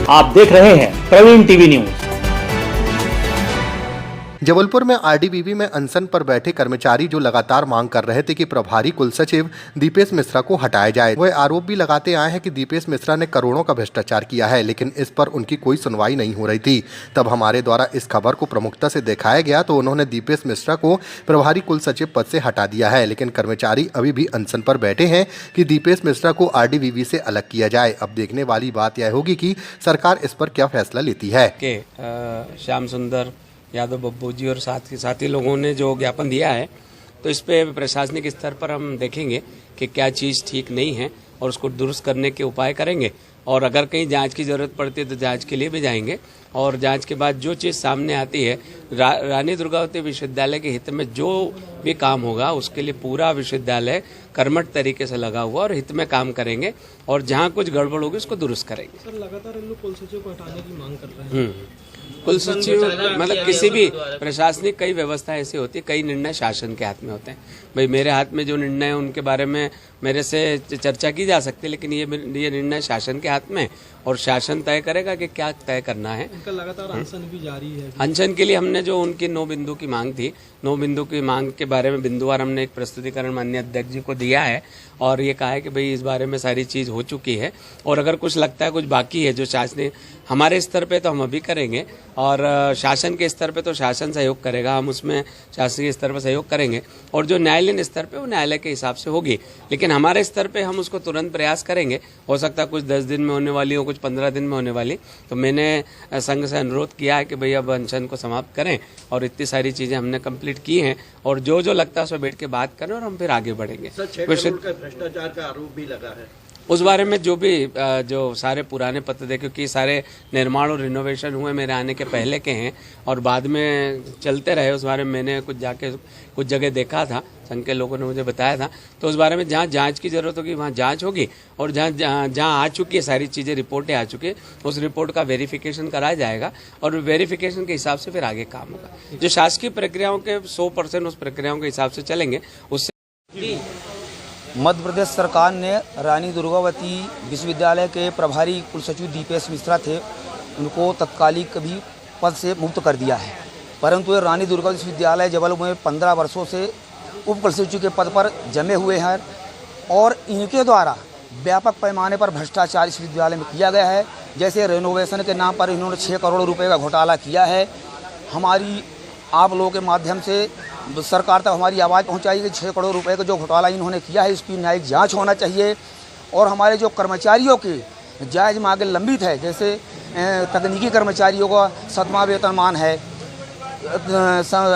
आप देख रहे हैं प्रवीण टीवी न्यूज। जबलपुर में आरडीबीवी में अनशन पर बैठे कर्मचारी जो लगातार मांग कर रहे थे कि प्रभारी कुल सचिव दीपेश मिश्रा को हटाया जाए। वह आरोप भी लगाते आए हैं कि दीपेश मिश्रा ने करोड़ों का भ्रष्टाचार किया है, लेकिन इस पर उनकी कोई सुनवाई नहीं हो रही थी। तब हमारे द्वारा इस खबर को प्रमुखता से दिखाया गया तो उन्होंने दीपेश मिश्रा को प्रभारी कुल सचिव पद से हटा दिया है, लेकिन कर्मचारी अभी भी अनशन पर बैठे हैं कि दीपेश मिश्रा को आरडीबीवी से अलग किया जाए। अब देखने वाली बात यह होगी कि सरकार इस पर क्या फैसला लेती है। श्याम सुंदर यादव बब्बू जी और साथी लोगों ने जो ज्ञापन दिया है, तो इस पे प्रशासनिक स्तर पर हम देखेंगे कि क्या चीज़ ठीक नहीं है और उसको दुरुस्त करने के उपाय करेंगे। और अगर कहीं जांच की जरूरत पड़ती है तो जांच के लिए भी जाएंगे और जांच के बाद जो चीज़ सामने आती है रानी दुर्गावती विश्वविद्यालय के हित में जो भी काम होगा उसके लिए पूरा विश्वविद्यालय कर्मठ तरीके से लगा हुआ और हित में काम करेंगे और जहाँ कुछ गड़बड़ होगी उसको दुरुस्त करेंगे। सर, लगातार इन लोग कुल सचिव को हटाने की मांग कर रहे हैं। कुल सचिव मतलब किसी भी प्रशासनिक कई व्यवस्था ऐसी होती है, कई निर्णय शासन के हाथ में होते हैं। भाई मेरे हाथ में जो निर्णय है उनके बारे में मेरे से चर्चा की जा सकती है, लेकिन ये निर्णय शासन के हाथ में और शासन तय करेगा कि क्या तय करना है। इनका लगातार अनशन भी जारी है। अनशन के लिए हमने जो उनकी 9 बिंदु की मांग थी, 9 बिंदु की मांग के बारे में बिंदुवार हमने एक प्रस्तुतिकरण माननीय अध्यक्ष जी को दिया है और ये कहा है कि भाई इस बारे में सारी चीज हो चुकी है और अगर कुछ लगता है कुछ बाकी है जो शासन हमारे स्तर पे तो हम अभी करेंगे और शासन के स्तर पे तो शासन सहयोग करेगा, हम उसमें शासकीय स्तर पर सहयोग करेंगे और जो न्यायालयीन स्तर पे वो न्यायालय के हिसाब से होगी, लेकिन हमारे स्तर पे हम उसको तुरंत प्रयास करेंगे। हो सकता है कुछ 10 दिन में होने वाली हो, कुछ 15 दिन में होने वाली, तो मैंने संघ से अनुरोध किया है कि भाई अब अनशन को समाप्त करें और इतनी सारी चीजें हमने कंप्लीट की हैं और जो लगता है उसमें बैठ के बात करें और हम फिर आगे बढ़ेंगे। भ्रष्टाचार का आरोप भी लगा है उस बारे में जो सारे पुराने पत्र थे, क्योंकि सारे निर्माण और रिनोवेशन हुए मेरे आने के पहले के हैं और बाद में चलते रहे, उस बारे में मैंने कुछ जगह देखा था, संघ के लोगों ने मुझे बताया था। तो उस बारे में जहाँ जांच की जरूरत होगी वहाँ जांच होगी और जहाँ आ चुकी है सारी चीज़ें, रिपोर्टें आ चुकी है, उस रिपोर्ट का वेरिफिकेशन कराया जाएगा और वेरिफिकेशन के हिसाब से फिर आगे काम होगा। जो शासकीय प्रक्रियाओं के 100% उस प्रक्रियाओं के हिसाब से चलेंगे उससे। मध्य प्रदेश सरकार ने रानी दुर्गावती विश्वविद्यालय के प्रभारी कुलसचिव दीपेश मिश्रा थे, उनको तत्कालिक भी पद से मुक्त कर दिया है, परंतु ये रानी दुर्गावती विश्वविद्यालय जबलपुर में 15 वर्षों से उप कुलसचिव के पद पर जमे हुए हैं और इनके द्वारा व्यापक पैमाने पर भ्रष्टाचार इस विश्वविद्यालय में किया गया है। जैसे रेनोवेशन के नाम पर इन्होंने 6 करोड़ रुपये का घोटाला किया है। हमारी आप लोगों के माध्यम से सरकार तक हमारी आवाज़ पहुंचाई कि 6 करोड़ रुपए का जो घोटाला इन्होंने किया है इसकी न्यायिक जांच होना चाहिए और हमारे जो कर्मचारियों की जायज़ मांगें लंबित है, जैसे तकनीकी कर्मचारियों का 7वां वेतनमान है,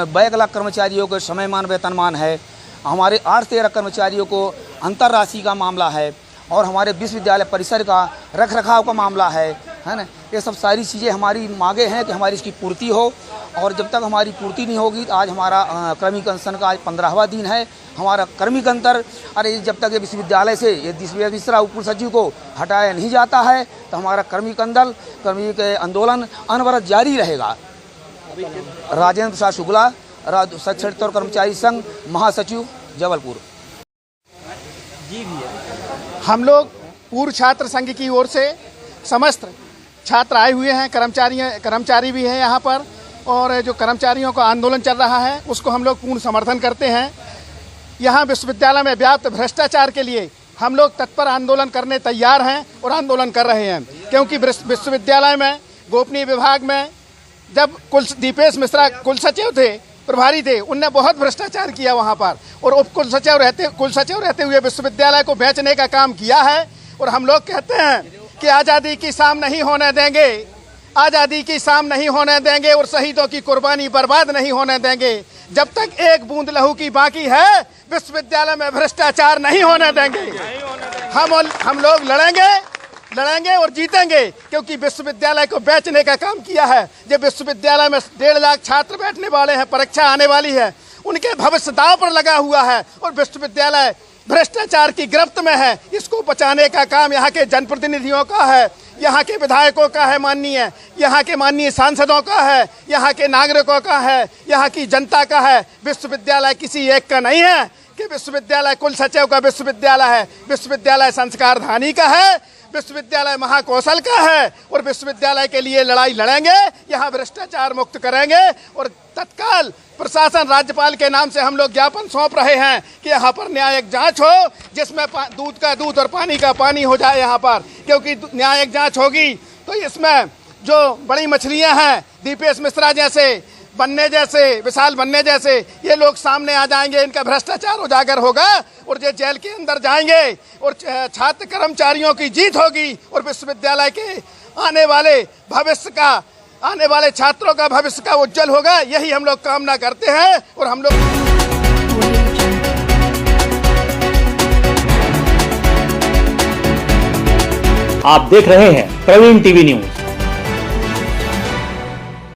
बैकलॉग कर्मचारियों को समयमान वेतनमान है, हमारे 8-13 कर्मचारियों को अंतर राशि का मामला है और हमारे विश्वविद्यालय परिसर का रखरखाव का मामला है ना। ये सब सारी चीज़ें हमारी मांगे हैं कि हमारी इसकी पूर्ति हो और जब तक हमारी पूर्ति नहीं होगी तो आज हमारा क्रमिक अनशन का आज 15वां दिन है। हमारा क्रमिक अंतर जब तक ये विश्वविद्यालय से ये दीपेश मिश्रा उप कुलसचिव को हटाया नहीं जाता है तो हमारा क्रमिक आंदोलन अनवरत जारी रहेगा। राजेंद्र प्रसाद शुक्ला, शिक्षक कर्मचारी संघ महासचिव, जबलपुर। हम लोग पूर्व छात्र संघ की ओर से समस्त छात्र आए हुए हैं, कर्मचारी भी हैं यहाँ पर और जो कर्मचारियों का आंदोलन चल रहा है उसको हम लोग पूर्ण समर्थन करते हैं। यहाँ विश्वविद्यालय में व्याप्त भ्रष्टाचार के लिए हम लोग तत्पर आंदोलन करने तैयार हैं और आंदोलन कर रहे हैं, क्योंकि विश्वविद्यालय में गोपनीय विभाग में जब दीपेश मिश्रा कुलसचिव थे, प्रभारी थे, उनने बहुत भ्रष्टाचार किया वहाँ पर और उप कुलसचिव रहते हुए विश्वविद्यालय को बेचने का काम किया है। और हम लोग कहते हैं कि आज़ादी की शाम नहीं होने देंगे, आज़ादी की शाम नहीं होने देंगे और शहीदों की कुर्बानी बर्बाद नहीं होने देंगे। जब तक एक बूंद लहू की बाकी है विश्वविद्यालय में भ्रष्टाचार नहीं होने देंगे। हम लोग लड़ेंगे और जीतेंगे, क्योंकि विश्वविद्यालय को बेचने का काम किया है। जब विश्वविद्यालय में 1.5 लाख छात्र बैठने वाले हैं, परीक्षा आने वाली है, उनके भविष्य दांव पर लगा हुआ है और विश्वविद्यालय भ्रष्टाचार की गिरफ्त में है। इसको बचाने का काम यहाँ के जनप्रतिनिधियों का है, यहाँ के विधायकों का है, यहाँ के माननीय सांसदों का है, यहाँ के नागरिकों का है, यहाँ की जनता का है। विश्वविद्यालय किसी एक का नहीं है कि विश्वविद्यालय कुल सचिव का विश्वविद्यालय है, विश्वविद्यालय संस्कारधानी का है, विश्वविद्यालय महाकौशल का है और विश्वविद्यालय के लिए लड़ाई लड़ेंगे, यहाँ भ्रष्टाचार मुक्त करेंगे और तत्काल प्रशासन राज्यपाल के नाम से हम लोग ज्ञापन सौंप रहे हैं कि यहाँ पर न्यायिक जांच हो, जिसमें दूध का दूध और पानी का पानी हो जाए यहाँ पर, क्योंकि न्यायिक जांच होगी तो इसमें जो बड़ी मछलियां हैं दीपेश मिश्रा जैसे, बन्ने जैसे, विशाल बन्ने जैसे, ये लोग सामने आ जाएंगे, इनका भ्रष्टाचार उजागर होगा और ये जेल के अंदर जाएंगे और छात्र कर्मचारियों की जीत होगी और विश्वविद्यालय के आने वाले छात्रों का भविष्य का उज्जवल होगा। यही हम लोग कामना करते हैं और हम लोग आप देख रहे हैं प्रवीण टीवी न्यूज।